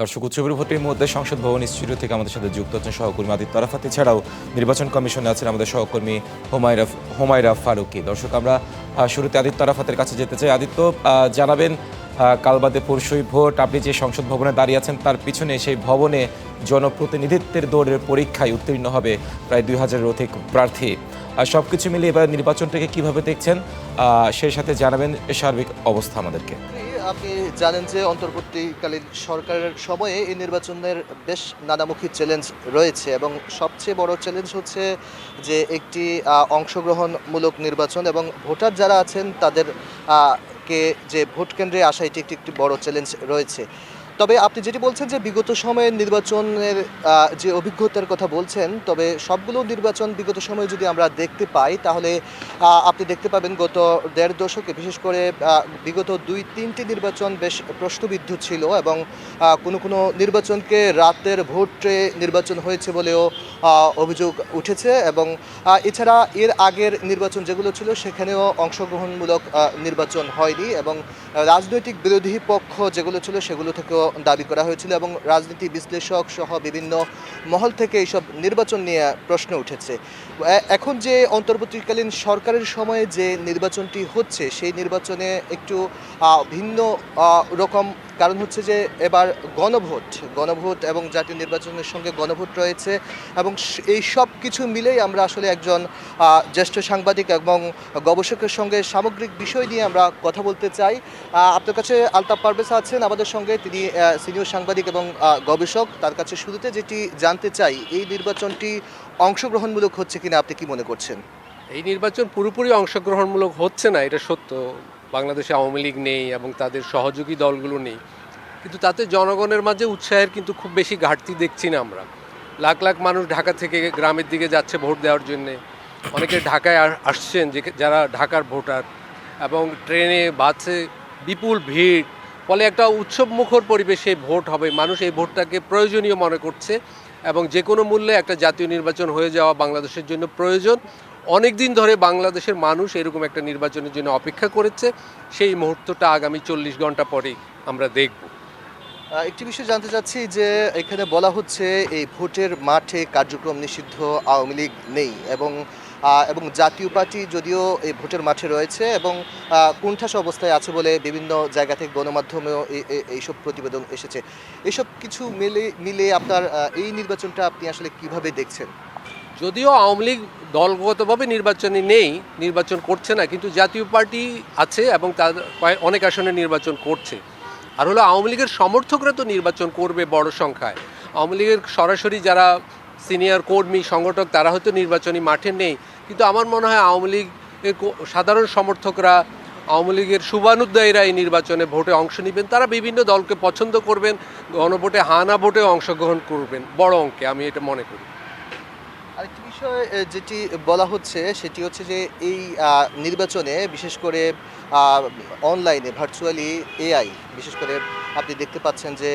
দর্শক উচ্চ পূর্ববর্তীর মধ্যে সংসদ ভবন স্টুডিও থেকে আমাদের সাথে যুক্ত আছেন সহকর্মী আদিত্য আরাফাত, এছাড়াও নির্বাচন কমিশনে আছেন আমাদের সহকর্মী হুমায়রা ফারুকী। দর্শক, আমরা শুরুতে আদিত্য আরাফাতের কাছে যেতে চাই। আদিত্য, জানাবেন কাল বাদে পরশুই ভোট, আপনি যে সংসদ ভবনে দাঁড়িয়ে আছেন তার পিছনে সেই ভবনে জনপ্রতিনিধিত্বের দৌড়ের পরীক্ষায় উত্তীর্ণ হবে প্রায় 2000-এর অধিক প্রার্থী। সব কিছু মিলিয়ে এবার নির্বাচনটাকে কিভাবে দেখছেন, সেই সাথে জানাবেন সার্বিক অবস্থা আমাদেরকে। আপনি জানেন যে অন্তর্বর্তীকালীন সরকারের সময়ে এই নির্বাচনের বেশ নানামুখী চ্যালেঞ্জ রয়েছে এবং সবচেয়ে বড় চ্যালেঞ্জ হচ্ছে যে একটি অংশগ্রহণমূলক নির্বাচন এবং ভোটার যারা আছেন তাদের কে যে ভোট কেন্দ্রে আসা এটি একটি বড় চ্যালেঞ্জ রয়েছে। তবে আপনি যেটি বলছেন যে বিগত সময়ের নির্বাচনের যে অভিজ্ঞতার কথা বলছেন, তবে সবগুলো নির্বাচন বিগত সময়ে যদি আমরা দেখতে পাই তাহলে আপনি দেখতে পাবেন গত দেড় দশকে বিশেষ করে বিগত 2-3টি নির্বাচন বেশ প্রশ্নবিদ্ধ ছিল এবং কোনো নির্বাচনকে রাতের ভোটে নির্বাচন হয়েছে বলেও অভিযোগ উঠেছে এবং এছাড়া এর আগের নির্বাচন যেগুলো ছিল সেখানেও অংশগ্রহণমূলক নির্বাচন হয়নি এবং রাজনৈতিক বিরোধী পক্ষ যেগুলো ছিল সেগুলো থেকেও দাবি করা হয়েছিল এবং রাজনীতি বিশ্লেষক সহ বিভিন্ন মহল থেকে এইসব নির্বাচন নিয়ে প্রশ্ন উঠেছে। এখন যে অন্তর্বর্তীকালীন সরকারের সময়ে যে নির্বাচনটি হচ্ছে সেই নির্বাচনে একটু ভিন্ন রকম, কারণ হচ্ছে যে এবার গণভোট এবং জাতীয় নির্বাচনের সঙ্গে গণভোট রয়েছে এবং এই সব কিছু মিলেই আমরা আসলে একজন জ্যেষ্ঠ সাংবাদিক এবং গবেষকের সঙ্গে সামগ্রিক বিষয় নিয়ে আমরা কথা বলতে চাই। আপনার কাছে আলতাফ পারভেজ আছেন আমাদের সঙ্গে, তিনি সিনিয়র সাংবাদিক এবং গবেষক। তার কাছে শুরুতে যেটি জানতে চাই, এই নির্বাচনটি অংশগ্রহণমূলক হচ্ছে কিনা আপনি কি মনে করছেন? এই নির্বাচন পুরোপুরি অংশগ্রহণমূলক হচ্ছে না, এটা সত্য। বাংলাদেশে আওয়ামী লীগ নেই এবং তাদের সহযোগী দলগুলো নেই, কিন্তু তাতে জনগণের মাঝে উৎসাহের কিন্তু খুব বেশি ঘাটতি দেখছি না আমরা। লাখ লাখ মানুষ ঢাকা থেকে গ্রামের দিকে যাচ্ছে ভোট দেওয়ার জন্যে, অনেকে ঢাকায় আসছেন যে যারা ঢাকার ভোটার, এবং ট্রেনে বাসে বিপুল ভিড়, ফলে একটা উৎসবমুখর পরিবেশে ভোট হবে। মানুষ এই ভোটটাকে প্রয়োজনীয় মনে করছে এবং যে কোনো মূল্যে একটা জাতীয় নির্বাচন হয়ে যাওয়া বাংলাদেশের জন্য প্রয়োজন। অনেক দিন ধরে বাংলাদেশের মানুষ এরকম একটা নির্বাচনের জন্য অপেক্ষা করেছে। সেই মুহূর্তটা আগামী 40 ঘন্টা পরেই আমরা দেখব। একটি বিষয় জানতে চাচ্ছি যে এখানে বলা হচ্ছে এই ভোটের মাঠে কার্যক্রম নিষিদ্ধ, আওয়ামী লীগ নেই এবং জাতীয় পার্টি যদিও এই ভোটের মাঠে রয়েছে এবং কোণঠাসা অবস্থায় আছে বলে বিভিন্ন জায়গা থেকে গণমাধ্যমেও এইসব প্রতিবেদন এসেছে। এসব কিছু মিলে আপনার এই নির্বাচনটা আপনি আসলে কিভাবে দেখছেন? যদিও আওয়ামী লীগ দলগতভাবে নির্বাচনে নেই, নির্বাচন করছে না, কিন্তু জাতীয় পার্টি আছে এবং তার অনেক আসনে নির্বাচন করছে। আর হলো আওয়ামী লীগের সমর্থকরা তো নির্বাচন করবে বড় সংখ্যায়। আওয়ামী লীগের সরাসরি যারা সিনিয়র কর্মী সংগঠক তারা হয়তো নির্বাচনী মাঠে নেই, কিন্তু আমার মনে হয় আওয়ামী লীগের সাধারণ সমর্থকরা, আওয়ামী লীগের শুভানুদ্দায়ীরা এই নির্বাচনে ভোটে অংশ নেবেন। তারা বিভিন্ন দলকে পছন্দ করবেন, গণভোটে হানা ভোটেও অংশগ্রহণ করবেন বড় অঙ্কে, আমি এটা মনে করি। আরেকটি বিষয় যেটি বলা হচ্ছে সেটি হচ্ছে যে এই নির্বাচনে বিশেষ করে অনলাইনে ভার্চুয়ালি এআই, বিশেষ করে আপনি দেখতে পাচ্ছেন যে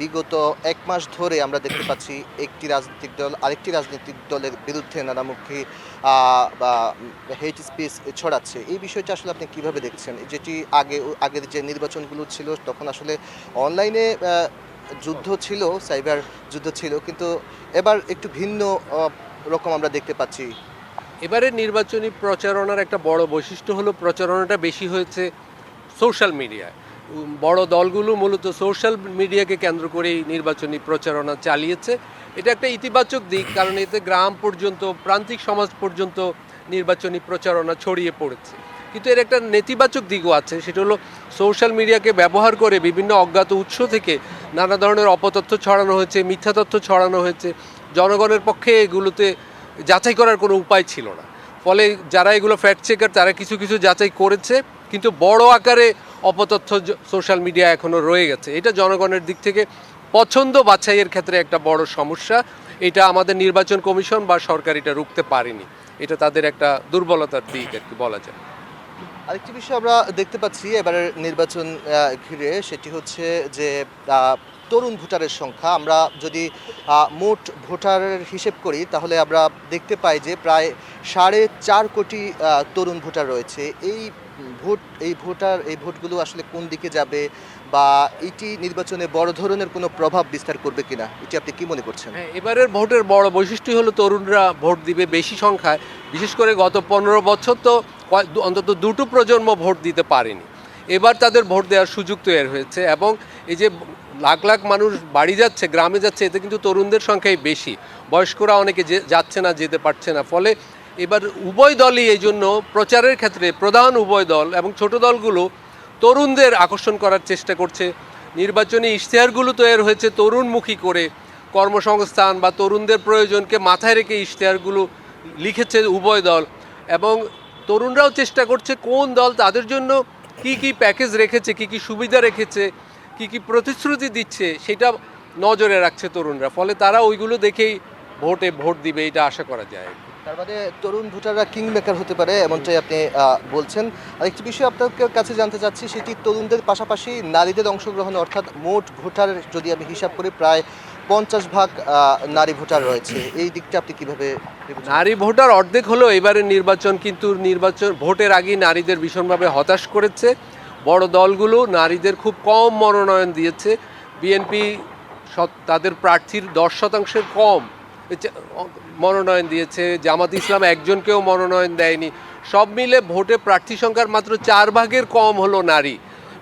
বিগত 1 মাস ধরে আমরা দেখতে পাচ্ছি একটি রাজনৈতিক দল আরেকটি রাজনৈতিক দলের বিরুদ্ধে নানামুখী বা হেট স্পিচ ছড়াচ্ছে। এই বিষয়টা আসলে আপনি কিভাবে দেখছেন? যেটি আগের যে নির্বাচনগুলো ছিল তখন আসলে অনলাইনে যুদ্ধ ছিল, সাইবার যুদ্ধ ছিল, কিন্তু এবার একটু ভিন্ন রকম আমরা দেখতে পাচ্ছি। এবারের নির্বাচনী প্রচারণার একটা বড় বৈশিষ্ট্য হলো প্রচারণাটা বেশি হয়েছে সোশ্যাল মিডিয়ায়। বড় দলগুলো মূলত সোশ্যাল মিডিয়াকে কেন্দ্র করেই নির্বাচনী প্রচারণা চালিয়েছে। এটা একটা ইতিবাচক দিক, কারণ এতে গ্রাম পর্যন্ত, প্রান্তিক সমাজ পর্যন্ত নির্বাচনী প্রচারণা ছড়িয়ে পড়েছে। কিন্তু এর একটা নেতিবাচক দিকও আছে, সেটা হলো সোশ্যাল মিডিয়াকে ব্যবহার করে বিভিন্ন অজ্ঞাত উৎস থেকে নানা ধরনের অপতথ্য ছড়ানো হয়েছে, মিথ্যা তথ্য ছড়ানো হয়েছে। জনগণের পক্ষে এগুলোতে যাচাই করার কোনো উপায় ছিল না, ফলে যারা এগুলো ফ্যাক্ট চেকার তারা কিছু কিছু যাচাই করেছে, কিন্তু বড় আকারে অপতথ্য সোশ্যাল মিডিয়া এখনও রয়ে গেছে। এটা জনগণের দিক থেকে পছন্দ বাছাইয়ের ক্ষেত্রে একটা বড় সমস্যা। এটা আমাদের নির্বাচন কমিশন বা সরকার এটা রুখতে পারেনি, এটা তাদের একটা দুর্বলতার দিক আর কি বলা যায়। আরেকটি বিষয় আমরা দেখতে পাচ্ছি এবারের নির্বাচন ঘিরে, সেটি হচ্ছে যে তরুণ ভোটারের সংখ্যা। আমরা যদি মোট ভোটারের হিসেব করি তাহলে আমরা দেখতে পাই যে প্রায় 4.5 কোটি তরুণ ভোটার রয়েছে। এই এই ভোটগুলো আসলে কোন দিকে যাবে, বা এটি নির্বাচনে বড় ধরনের কোনো প্রভাব বিস্তার করবে কিনা, এটি আপনি কি মনে করছেন? হ্যাঁ, এবারের ভোটের বড় বৈশিষ্ট্য হলো তরুণরা ভোট দিবে বেশি সংখ্যায়। বিশেষ করে গত 15 বছর তো অন্তত দুটো প্রজন্ম ভোট দিতে পারেনি। এবার তাদের ভোট দেওয়ার সুযোগ তৈরি হয়েছে, এবং এই যে লাখ লাখ মানুষ বাড়ি যাচ্ছে, গ্রামে যাচ্ছে, এতে কিন্তু তরুণদের সংখ্যাই বেশি। বয়স্করা অনেকে যাচ্ছে না, যেতে পারছে না। ফলে এবার উভয় দলই এই জন্য প্রচারের ক্ষেত্রে, প্রধান উভয় দল এবং ছোট দলগুলো তরুণদের আকর্ষণ করার চেষ্টা করছে। নির্বাচনী ইশতেহারগুলো তৈরি হয়েছে তরুণমুখী করে, কর্মসংস্থান বা তরুণদের প্রয়োজনকে মাথায় রেখে ইশতেহারগুলো লিখেছে উভয় দল, এবং তরুণরাও চেষ্টা করছে কোন দল তাদের জন্য কি কি প্যাকেজ রেখেছে, কি কি সুবিধা রেখেছে, কি কি প্রতিশ্রুতি দিচ্ছে, সেটা নজরে রাখছে তরুণরা। ফলে তারা ওইগুলো দেখেই ভোট দিবে, এটা আশা করা যায়। তার মানে তরুণ ভোটাররা কিং মেকার হতে পারে, এমনটাই আপনি বলছেন। আরেকটি বিষয় আপনার কাছে জানতে চাচ্ছি, সেটি তরুণদের পাশাপাশি নারীদের অংশগ্রহণ, অর্থাৎ মোট ভোটার যদি আমি হিসাব করি প্রায় 50% নারী ভোটার রয়েছে। এই দিকটা আপনি কিভাবে বিবেচনা নারী ভোটার অর্ধেক হলো এবারের নির্বাচন, কিন্তু ভোটের আগেই নারীদের ভীষণভাবে হতাশ করেছে। বড় দলগুলো নারীদের খুব কম মনোনয়ন দিয়েছে। বিএনপি তাদের প্রার্থীর 10% কম মনোনয়ন দিয়েছে। জামাত ইসলাম একজনকেও মনোনয়ন দেয়নি। সব মিলে ভোটে প্রার্থী সংখ্যার মাত্র 4 ভাগের কম হলো নারী।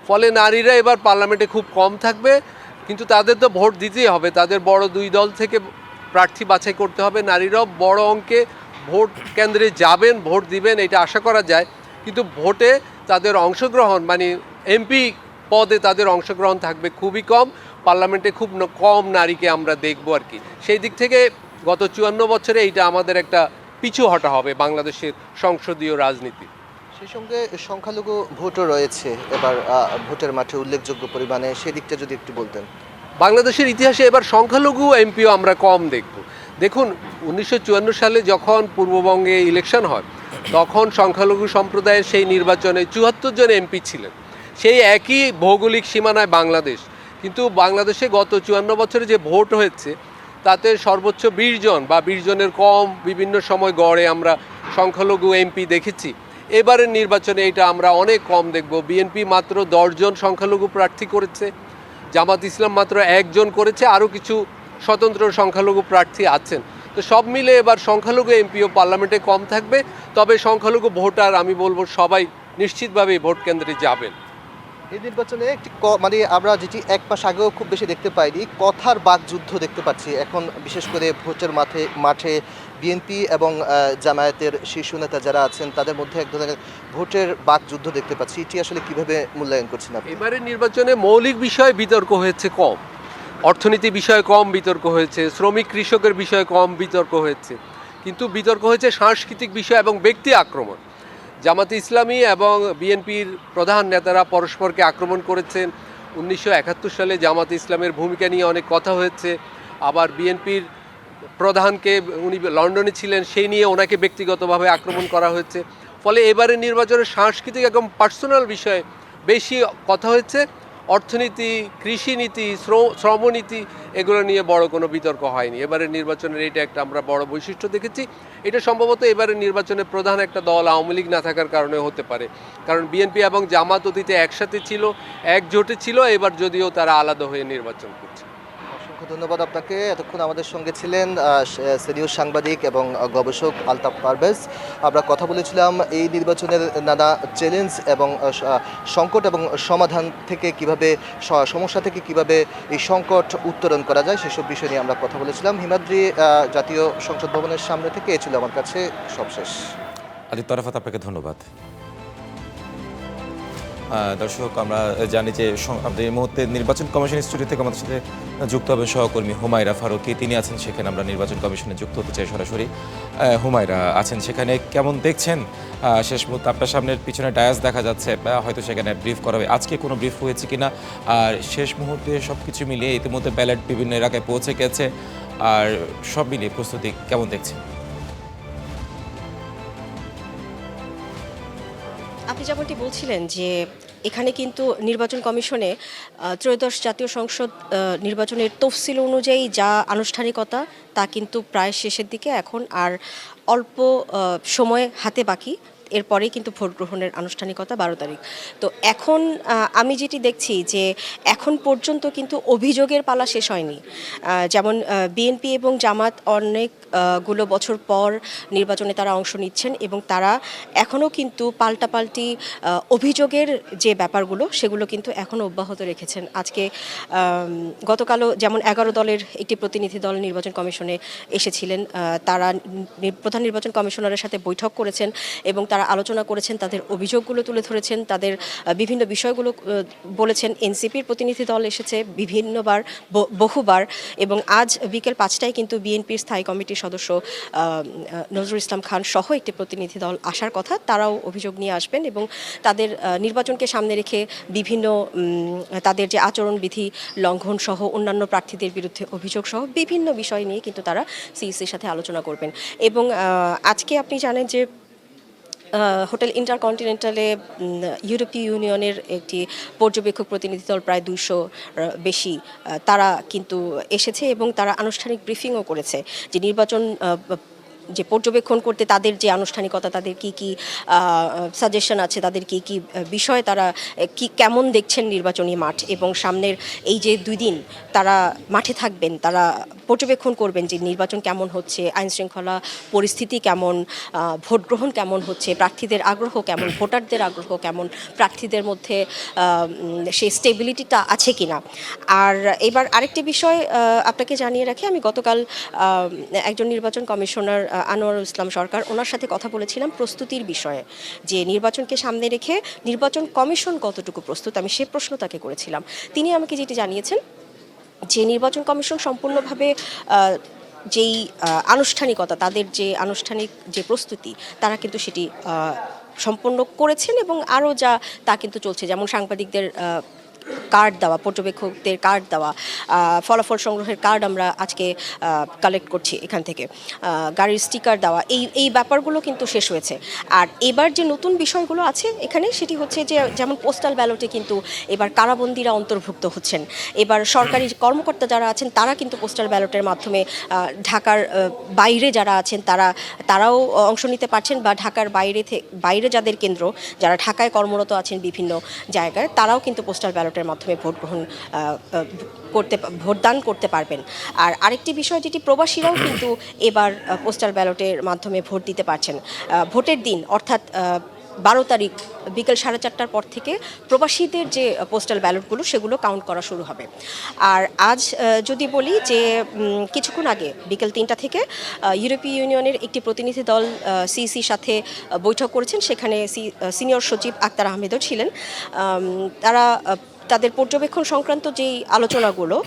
ফলে নারীরা এবার পার্লামেন্টে খুব কম থাকবে, কিন্তু তাদের তো ভোট দিতেই হবে। তাদের বড় দুই দল থেকে প্রার্থী বাছাই করতে হবে। নারীরাও বড় অঙ্কে ভোট কেন্দ্রে যাবেন, ভোট দিবেন, এটা আশা করা যায়। কিন্তু ভোটে তাদের অংশগ্রহণ, মানে এমপি পদে তাদের অংশগ্রহণ থাকবে খুবই কম। পার্লামেন্টে খুব কম নারীকে আমরা দেখবো আর কি। সেই দিক থেকে গত 54 বছরে এইটা আমাদের একটা পিছু হটা হবে বাংলাদেশের সংসদীয় রাজনীতি। সেই সঙ্গে সংখ্যালঘু ভোটও রয়েছে এবার ভোটের মাঠে উল্লেখযোগ্য পরিমাণে, সেদিকটা যদি একটু বলতেন। বাংলাদেশের ইতিহাসে এবার সংখ্যালঘু এমপিও আমরা কম দেখব। দেখুন, 1954 সালে যখন পূর্ববঙ্গে ইলেকশন হয়, তখন সংখ্যালঘু সম্প্রদায়ের সেই নির্বাচনে 74 জন এমপি ছিলেন। সেই একই ভৌগোলিক সীমানায় বাংলাদেশ, কিন্তু বাংলাদেশে গত 54 বছরে যে ভোট হয়েছে তাতে সর্বোচ্চ 20 জন বা 20 জনের কম বিভিন্ন সময় গড়ে আমরা সংখ্যালঘু এমপি দেখেছি। এবারের নির্বাচনে এটা আমরা অনেক কম দেখব। বিএনপি মাত্র 10 জন সংখ্যালঘু প্রার্থী করেছে, জামাত ইসলাম মাত্র 1 জন করেছে, আরও কিছু স্বতন্ত্র সংখ্যালঘু প্রার্থী আছেন। তো সব মিলে এবার সংখ্যালঘু এমপিও পার্লামেন্টে কম থাকবে। তবে সংখ্যালঘু ভোটার আমি বলবো সবাই নিশ্চিতভাবেই ভোট কেন্দ্রে যাবেন। এই নির্বাচনে একটি মানে আমরা যেটি এক মাস আগেও খুব বেশি দেখতে পাইনি, কথার বাকযুদ্ধ দেখতে পাচ্ছি এখন, বিশেষ করে ভোটের মাঠে বিএনপি এবং জামায়াতের শীর্ষ নেতা যারা আছেন তাদের মধ্যে এক ধরনের ভোটের বাকযুদ্ধ দেখতে পাচ্ছি। এটি আসলে কিভাবে মূল্যায়ন করছেন আপনি? এবারের নির্বাচনে মৌলিক বিষয়ে বিতর্ক হয়েছে কম, অর্থনীতি বিষয়ে কম বিতর্ক হয়েছে, শ্রমিক কৃষকের বিষয়ে কম বিতর্ক হয়েছে, কিন্তু বিতর্ক হয়েছে সাংস্কৃতিক বিষয় এবং ব্যক্তি আক্রমণ। জামাতে ইসলামী এবং বিএনপির প্রধান নেতারা পরস্পরকে আক্রমণ করেছেন। 1971 সালে জামাতে ইসলামের ভূমিকা নিয়ে অনেক কথা হয়েছে। আবার বিএনপির প্রধানকে, উনি লন্ডনে ছিলেন, সেই নিয়ে ওনাকে ব্যক্তিগতভাবে আক্রমণ করা হয়েছে। ফলে এবারের নির্বাচনে সাংস্কৃতিক এবং পার্সোনাল বিষয়ে বেশি কথা হয়েছে। অর্থনীতি, কৃষিনীতি, শ্রমনীতি এগুলো নিয়ে বড় কোনো বিতর্ক হয়নি। এবারের নির্বাচনের এটা একটা আমরা বড় বৈশিষ্ট্য দেখেছি। এটা সম্ভবত এবারের নির্বাচনে প্রধান একটা দল আওয়ামী লীগ না থাকার কারণে হতে পারে, কারণ বিএনপি এবং জামাত অতীতে একসাথে ছিল, একজোটে ছিল, এবার যদিও তারা আলাদা হয়ে নির্বাচন করছে। অসংখ্য ধন্যবাদ আপনাকে। এতক্ষণ আমাদের সঙ্গে ছিলেন সিনিয়র সাংবাদিক এবং গবেষক আলতাফ পারভেজ। আমরা কথা বলেছিলাম এই নির্বাচনের নানা চ্যালেঞ্জ এবং সংকট এবং সমাধান থেকে কিভাবে, সমস্যা থেকে কিভাবে এই সংকট উত্তরণ করা যায় সেসব বিষয় নিয়ে আমরা কথা বলেছিলাম। হিমাদ্রি জাতীয় সংসদ ভবনের সামনে থেকে এ ছিল আমার কাছে সবশেষ। আদিত্য আরাফাত, আপনাকে ধন্যবাদ। দর্শক, আমরা জানি যে আপনি এই মুহূর্তে নির্বাচন কমিশন স্টুডিও থেকে আমাদের সাথে যুক্ত হবেন সহকর্মী হুমায়রা ফারুকী। তিনি আছেন সেখানে, আমরা নির্বাচন কমিশনে যুক্ত হতে চাই সরাসরি। হুমায়রা আছেন সেখানে, কেমন দেখছেন শেষ মুহূর্তে? আপনার সামনের পিছনে ডায়াস দেখা যাচ্ছে, হয়তো সেখানে ব্রিফ করা হবে। আজকে কোনো ব্রিফ হয়েছে কিনা, আর শেষ মুহূর্তে সব কিছু মিলিয়ে ইতিমধ্যে ব্যালট বিভিন্ন এলাকায় পৌঁছে গেছে, আর সব মিলিয়ে প্রস্তুতি কেমন দেখছেন? আপনি যেমনটি বলছিলেন যে এখানে কিন্তু নির্বাচন কমিশনে ত্রয়োদশ জাতীয় সংসদ নির্বাচনের তফসিল অনুযায়ী যা আনুষ্ঠানিকতা তা কিন্তু প্রায় শেষের দিকে, এখন আর অল্প সময় হাতে বাকি। এরপরেই কিন্তু ভোট গ্রহণের আনুষ্ঠানিকতা 12 তারিখ। তো এখন আমি যেটি দেখছি যে এখন পর্যন্ত কিন্তু অভিযোগের পালা শেষ হয়নি। যেমন বিএনপি এবং জামাত অনেক গুলো বছর পর নির্বাচনে তারা অংশ নিচ্ছেন এবং তারা এখনও কিন্তু পাল্টাপাল্টি অভিযোগের যে ব্যাপারগুলো সেগুলো কিন্তু এখনও অব্যাহত রেখেছেন। আজকে গতকালও যেমন 11 দলের একটি প্রতিনিধি দল নির্বাচন কমিশনে এসেছিলেন, তারা প্রধান নির্বাচন কমিশনারের সাথে বৈঠক করেছেন এবং তারা আলোচনা করেছেন, তাদের অভিযোগগুলো তুলে ধরেছেন, তাদের বিভিন্ন বিষয়গুলো বলেছেন। এনসিপির প্রতিনিধি দল এসেছে বিভিন্নবার, বহুবার, এবং আজ বিকেল 5টায় কিন্তু বিএনপির স্থায়ী কমিটির সদস্য নজরুল ইসলাম খান সহ একটি প্রতিনিধি দল আসার কথা। তারাও অভিযোগ নিয়ে আসবেন এবং তাদের নির্বাচনকে সামনে রেখে বিভিন্ন তাদের যে আচরণবিধি লঙ্ঘন সহ অন্যান্য প্রার্থীদের বিরুদ্ধে অভিযোগ সহ বিভিন্ন বিষয় নিয়ে কিন্তু তারা সিইসির সাথে আলোচনা করবেন। এবং আজকে আপনি জানেন যে হোটেল ইন্টারকন্টিনেন্টালে ইউরোপীয় ইউনিয়নের একটি পর্যবেক্ষক প্রতিনিধি দল প্রায় 200 বেশি তারা কিন্তু এসেছে এবং তারা আনুষ্ঠানিক ব্রিফিংও করেছে যে নির্বাচন যে পর্যবেক্ষণ করতে তাদের যে আনুষ্ঠানিকতা, তাদের কি কি সাজেশন আছে, তাদের কি কি বিষয়, তারা কি কেমন দেখছেন নির্বাচনী মাঠ, এবং সামনের এই যে 2 দিন তারা মাঠে থাকবেন, তারা পর্যবেক্ষণ করবেন যে নির্বাচন কেমন হচ্ছে, আইনশৃঙ্খলা পরিস্থিতি কেমন, ভোট গ্রহণ কেমন হচ্ছে, প্রার্থীদের আগ্রহ কেমন, ভোটারদের আগ্রহ কেমন, প্রার্থীদের মধ্যে সেই স্টেবিলিটিটা আছে কিনা। আর এবার আরেকটি বিষয় আপনাকে জানিয়ে রাখি, আমি গতকাল একজন নির্বাচন কমিশনার আনোয়ারুল ইসলাম সরকার, ওনার সাথে কথা বলেছিলাম প্রস্তুতির বিষয়ে, যে নির্বাচনকে সামনে রেখে নির্বাচন কমিশন কতটুকু প্রস্তুত, আমি সে প্রশ্ন তাকে করেছিলাম। তিনি আমাকে যেটি জানিয়েছেন যে নির্বাচন কমিশন সম্পূর্ণভাবে যেই আনুষ্ঠানিকতা, তাদের যে আনুষ্ঠানিক যে প্রস্তুতি, তারা কিন্তু সেটি সম্পন্ন করেছেন এবং আরও যা তা কিন্তু চলছে, যেমন সাংবাদিকদের কার্ড দেওয়া, পর্যবেক্ষকদের কার্ড দেওয়া, ফলাফল সংগ্রহের কার্ড আমরা আজকে কালেক্ট করছি এখান থেকে, গাড়ির স্টিকার দেওয়া, এই ব্যাপারগুলো কিন্তু শেষ হয়েছে। আর এবার যে নতুন বিষয়গুলো আছে এখানে সেটি হচ্ছে যে যেমন পোস্টাল ব্যালটে কিন্তু এবার কারাবন্দীরা অন্তর্ভুক্ত হচ্ছেন। এবার সরকারি কর্মকর্তা যারা আছেন তারা কিন্তু পোস্টাল ব্যালটের মাধ্যমে ঢাকার বাইরে যারা আছেন তারাও অংশ নিতে পারছেন, বা ঢাকার বাইরে যাদের কেন্দ্র, যারা ঢাকায় কর্মরত আছেন বিভিন্ন জায়গায়, তারাও কিন্তু পোস্টাল ব্যালটের মাধ্যমে ভোটদান করতে পারবেন। আর আরেকটি বিষয় যেটি, প্রবাসীরাও কিন্তু এবার পোস্টাল ব্যালটের মাধ্যমে ভোট দিতে পারছেন। ভোটের দিন অর্থাৎ 12 তারিখ বিকেল 4:30টার পর থেকে প্রবাসীদের যে পোস্টাল ব্যালটগুলো সেগুলো কাউন্ট করা শুরু হবে। আর আজ যদি বলি যে কিছুক্ষণ আগে বিকেল 3টা থেকে ইউরোপীয় ইউনিয়নের একটি প্রতিনিধি দল সিইসির সাথে বৈঠক করেছেন, সেখানে সিনিয়র সচিব আক্তার আহমেদও ছিলেন। তারা তাদের পর্যবেক্ষণ সংক্রান্ত যেই আলোচনাগুলো,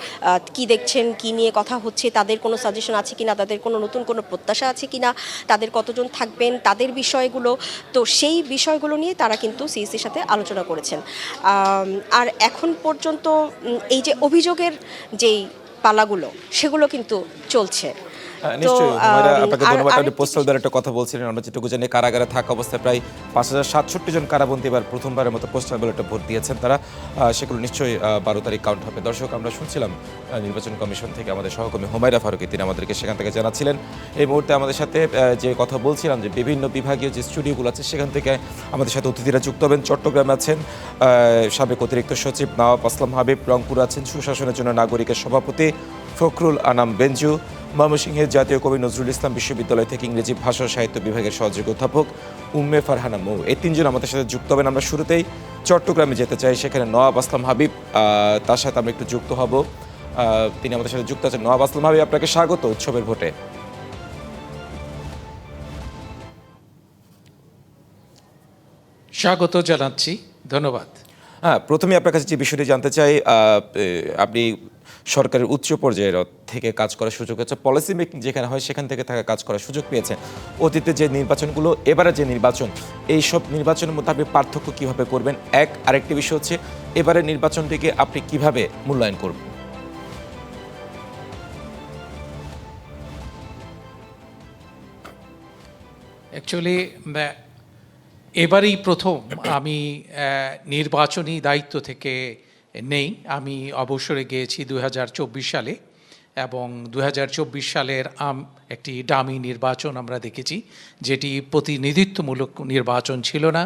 কি দেখছেন, কি নিয়ে কথা হচ্ছে, তাদের কোনো সাজেশন আছে কিনা, তাদের কোনো নতুন কোনো প্রত্যাশা আছে কিনা, তাদের কতজন থাকবেন, তাদের বিষয়গুলো, তো সেই বিষয়গুলো নিয়ে তারা কিন্তু সিইসির সাথে আলোচনা করেছেন। আর এখন পর্যন্ত এই যে অভিযোগের যেই পালাগুলো সেগুলো কিন্তু চলছে। নিশ্চয়ই হুমায়রা, আপনাকে ধন্যবাদ। আপনি পোস্টাল ব্যালটের কথা বলছিলেন, আমরা যেটুকু জানি কারাগারে থাকা অবস্থায় প্রায় 5067 জন কারাবন্দী এবার প্রথমবারের মতো পোস্টাল ব্যালটে ভোট দিয়েছেন তারা, সেগুলো নিশ্চয়ই 12 তারিখ কাউন্ট হবে। দর্শক, আমরা শুনছিলাম নির্বাচন কমিশন থেকে আমাদের সহকর্মী হুমায়রা ফারুকী, তিনি আমাদেরকে সেখান থেকে জানাচ্ছিলেন। এই মুহূর্তে আমাদের সাথে যে কথা বলছিলাম যে বিভিন্ন বিভাগীয় যে স্টুডিওগুলো আছে সেখান থেকে আমাদের সাথে অতিথিরা যুক্ত হবেন। চট্টগ্রামে আছেন সাবেক অতিরিক্ত সচিব নওয়াব আসলাম হাবিব, রংপুর আছেন সুশাসনের জন্য নাগরিকের সভাপতি ফখরুল আনাম বেঞ্জু, ময়মনসিংহের জাতীয় কবি নজরুল ইসলাম বিশ্ববিদ্যালয় থেকে ইংরেজি ভাষা সাহিত্য বিভাগের সহযোগী অধ্যাপক উম্মে ফারহানা মৌ, এই 3 জন আমাদের সাথে যুক্ত হবেন। আমরা শুরুতেই চট্টগ্রামে যেতে চাই, সেখানে নওয়াব আসলাম হাবিব, তার সাথে আমরা একটু যুক্ত হব। তিনি আমাদের সাথে যুক্ত আছেন। নওয়াব আসলাম হাবিব, আপনাকে স্বাগত উৎসবের ভোটে। স্বাগত জানাচ্ছি, ধন্যবাদ। হ্যাঁ, প্রথমে আপনার কাছে যে বিষয়টি জানতে চাই, আপনি সরকারের উচ্চ পর্যায়ের থেকে কাজ করার সুযোগ হচ্ছে, পলিসি মেকিং যেখানে হয় সেখান থেকে কাজ করার সুযোগ পেয়েছেন। অতীতে যে নির্বাচনগুলো, এবারে যে নির্বাচন, এই সব নির্বাচনের মধ্যে আপনি পার্থক্য কীভাবে করবেন? আরেকটি বিষয় হচ্ছে এবারের নির্বাচনটিকে আপনি কিভাবে মূল্যায়ন করবেন? অ্যাকচুয়ালি এবারেই প্রথম আমি নির্বাচনী দায়িত্ব থেকে নেই। আমি অবসরে গিয়েছি 2024 সালে, এবং 2024 সালের একটি ডামি নির্বাচন আমরা দেখেছি, যেটি প্রতিনিধিত্বমূলক নির্বাচন ছিল না।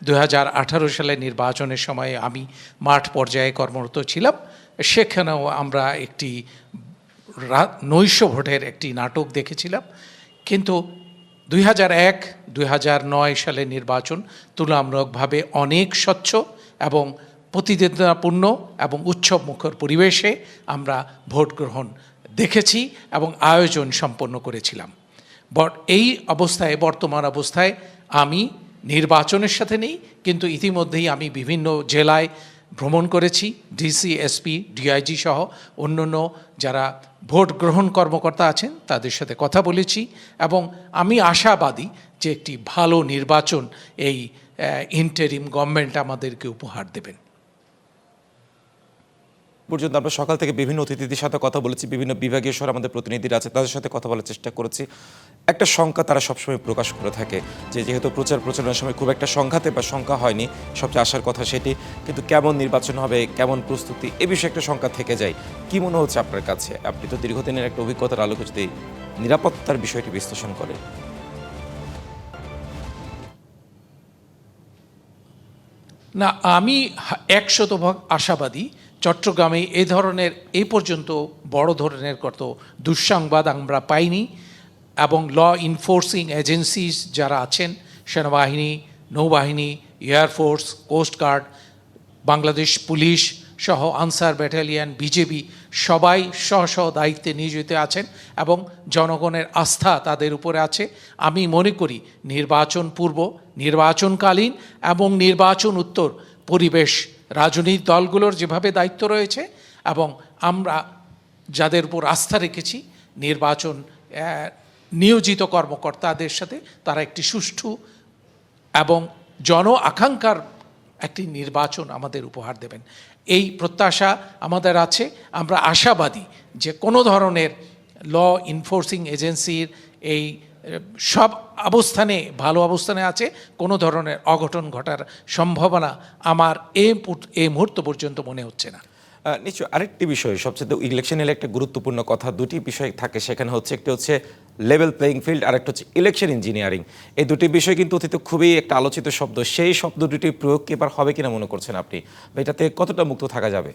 2018 সালের নির্বাচনের সময় আমি মাঠ পর্যায়ে কর্মরত ছিলাম, সেখানেও আমরা একটি নৈশ ভোটের একটি নাটক দেখেছিলাম। কিন্তু 2001-2009 সালের নির্বাচন তুলনামূলকভাবে অনেক স্বচ্ছ এবং প্রতিদ্বন্দ্বিতাপূর্ণ এবং উৎসবমুখর পরিবেশে আমরা ভোট গ্রহণ দেখেছি এবং আয়োজন সম্পন্ন করেছিলাম। এই অবস্থায়, বর্তমান অবস্থায় আমি নির্বাচনের সাথে নেই, কিন্তু ইতিমধ্যেই আমি বিভিন্ন জেলায় ভ্রমণ করেছি, ডিসি, এসপি, ডিআইজি সহ অন্যান্য যারা ভোট গ্রহণ কর্মকর্তা আছেন তাদের সাথে কথা বলেছি এবং আমি আশাবাদী যে একটি ভালো নির্বাচন এই ইন্টারিম গভর্নমেন্ট আমাদেরকে উপহার দেবেন। পর্যন্ত আমরা সকাল থেকে বিভিন্ন অতিথিদের সাথে কথা বলেছি, বিভিন্ন বিভাগীয় শহরে আমাদের প্রতিনিধিরা আছে, তাদের সাথে কথা বলার চেষ্টা করেছি। একটা সংখ্যা তারা সবসময় প্রকাশ করে থাকে যে যেহেতু প্রচারণার সময় খুব একটা সংখ্যাতে বা সংখ্যা হয়নি, সবচেয়ে আসার কথা সেটি, কিন্তু কেমন নির্বাচন হবে, কেমন প্রস্তুতি, এ বিষয়ে একটা সংখ্যা থেকে যায়। কি মনে হচ্ছে আপনার কাছে? আপনি তো দীর্ঘদিনের একটা অভিজ্ঞতার আলোকে যদি নিরাপত্তার বিষয়টি বিশ্লেষণ করেন। না, আমি 100% আশাবাদী। চট্টগ্রামে এই ধরনের এই পর্যন্ত বড় ধরনের কত দুঃসংবাদ আমরা পাইনি এবং ল ইনফোর্সিং এজেন্সিস যারা আছেন, সেনাবাহিনী, নৌবাহিনী, এয়ারফোর্স, কোস্টগার্ড, বাংলাদেশ পুলিশ সহ আনসার ব্যাটালিয়ন, বিজেপি সবাই স্ব দায়িত্বে নিয়োজিত আছেন এবং জনগণের আস্থা তাদের উপরে আছে। আমি মনে করি নির্বাচন পূর্ব, নির্বাচনকালীন এবং নির্বাচন উত্তর পরিবেশ রাজনৈতিক দলগুলোর যেভাবে দায়িত্ব রয়েছে এবং আমরা যাদের উপর আস্থা রেখেছি নির্বাচন নিয়োজিত কর্মকর্তাদের সাথে, তারা একটি সুষ্ঠু এবং জন আকাঙ্ক্ষার একটি নির্বাচন আমাদের উপহার দেবেন, এই প্রত্যাশা আমাদের আছে। আমরা আশাবাদী যে কোনো ধরনের ল ইনফোর্সিং এজেন্সির এই সব অবস্থানে ভালো অবস্থানে আছে, কোনো ধরনের অঘটন ঘটার সম্ভাবনা আমার এই মুহূর্ত পর্যন্ত মনে হচ্ছে না। নিশ্চয় আরেকটি বিষয়, সবচেয়ে ইলেকশনের একটা গুরুত্বপূর্ণ কথা, দুটি বিষয় থাকে সেখানে হচ্ছে, একটি হচ্ছে লেভেল প্লেইং ফিল্ড আর একটা হচ্ছে ইলেকশন ইঞ্জিনিয়ারিং। এই দুটি বিষয় কিন্তু অতীতে খুবই একটা আলোচিত শব্দ, সেই শব্দ দুটির প্রয়োগ কি এবার হবে কিনা মনে করছেন আপনি, বা এটাতে কতটা মুক্ত থাকা যাবে?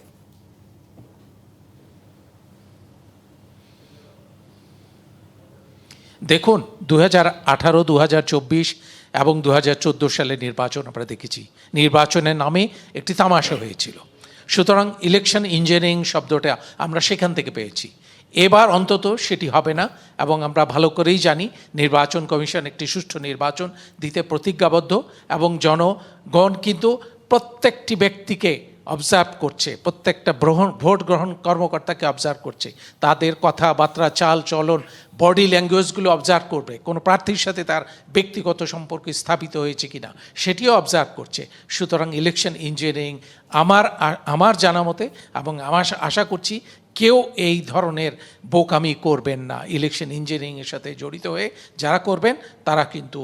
দেখুন, 2018, 2024 এবং 2014 সালের নির্বাচন আমরা দেখেছি, নির্বাচনের নামে একটি তামাশা হয়েছিল। সুতরাং ইলেকশন ইঞ্জিনিয়ারিং শব্দটা আমরা সেখান থেকে পেয়েছি। এবার অন্তত সেটি হবে না এবং আমরা ভালো করেই জানি নির্বাচন কমিশন একটি সুষ্ঠু নির্বাচন দিতে প্রতিজ্ঞাবদ্ধ এবং জনগণ কিন্তু প্রত্যেকটি ব্যক্তিকে অবজার্ভ করছে, প্রত্যেকটা ভোট গ্রহণ কর্মকর্তাকে অবজার্ভ করছে, তাদের কথাবার্তা, চাল চলন, বডি ল্যাঙ্গুয়েজগুলো অবজার্ভ করবে, কোনো প্রার্থীর সাথে তার ব্যক্তিগত সম্পর্ক স্থাপিত হয়েছে কিনা সেটিও অবজার্ভ করছে। সুতরাং ইলেকশন ইঞ্জিনিয়ারিং আমার জানা মতে এবং আমার আশা করছি কেউ এই ধরনের বোকামি করবেন না। ইলেকশন ইঞ্জিনিয়ারিংয়ের সাথে জড়িত হয়ে যারা করবেন তারা কিন্তু